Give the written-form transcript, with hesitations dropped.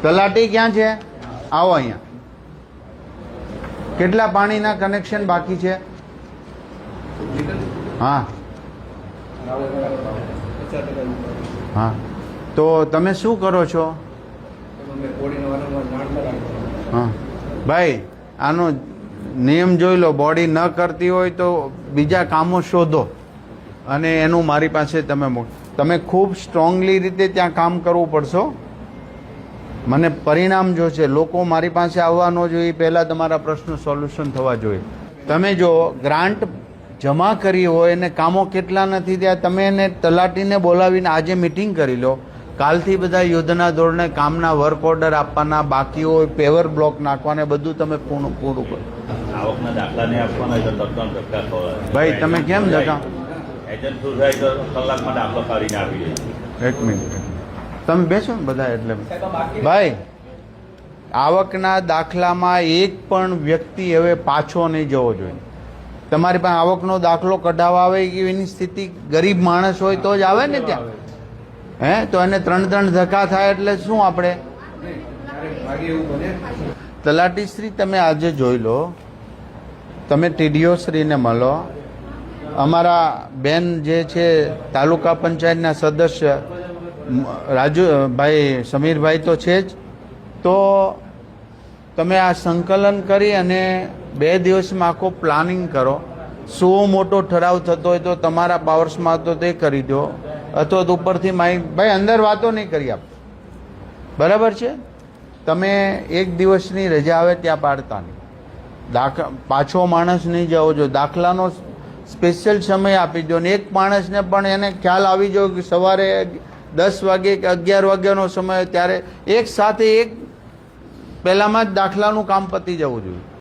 તલાટી ક્યાં છે? આવો અહીંયા. કેટલા પાણીના કનેક્શન બાકી છે? હા હા. તો તમે શું કરો છો? હા ભાઈ, આનો નિયમ જોઈ લો. બોડી ન કરતી હોય તો બીજા કામો શોધો અને એનું મારી પાસે તમે ખૂબ સ્ટ્રોંગલી રીતે ત્યાં કામ કરવું પડશે. મને પરિણામ જોશે. લોકો મારી પાસે આવવા ન જોઈએ, પહેલાં તમારા પ્રશ્નો સોલ્યુશન થવા જોઈએ. તમે જો ગ્રાન્ટ જમા કરી હોય અને કામો કેટલા નથી ત્યાં, તમે એને તલાટીને બોલાવીને આજે મિટિંગ કરી લો. કાલથી બધા યુદ્ધના ધોરણે કામના વર્ક ઓર્ડર આપવાના, બાકી હોય પેવર બ્લોક નાખવાને બધું તમે પૂરું કરો. આવકના દાખલા નહીં આપવાના તો તત્કાળ ધક્કા ખવડાવે. ભાઈ તમે કેમ ધક્કા? એજન્ટ શું થાય તો કલાકમાં દાખલો કાઢીને આપી દે. એક મિનિટ તમે બેસો ને બધા. એટલે ભાઈ, આવકના દાખલામાં એક પણ વ્યક્તિ હવે પાછો નહીં જવો જોઈએ. તમારી પાસે આવકનો દાખલો કઢાવવા આવે કે એની સ્થિતિ ગરીબ માણસ હોય તો જ આવે ને ત્યાં. હે તો એને 3 ધક્કા થાય એટલે શું આપણે? તલાટીશ્રી તમે આજે જોઈ લો, તમે ટીડીઓ શ્રીને મળો. અમારા બેન જે છે તાલુકા પંચાયતના સદસ્ય રાજુભાઈ સમીરભાઈ તો છે જ. તો તમે આ સંકલન કરી અને 2 દિવસમાં આખો પ્લાનિંગ કરો. શું મોટો ઠરાવ થતો હોય તો તમારા પાવર્સમાં તો તે કરી દો, અથવા તો ઉપરથી ભાઈ અંદર વાતો નહીં કરી આપ. બરાબર છે? તમે 1 દિવસની રજા આવે ત્યાં પાડતા નહીં. પાછો માણસ નહીં જવો જોઈએ. દાખલાનો સ્પેશિયલ સમય આપી દો ને એક માણસને પણ એને ખ્યાલ આવી જાય કે સવારે 10 વાગે કે 11 વાગ્યાનો સમય, ત્યારે એક સાથે એક પહેલામાં જ દાખલાનું કામ પતી જવું જોઈએ.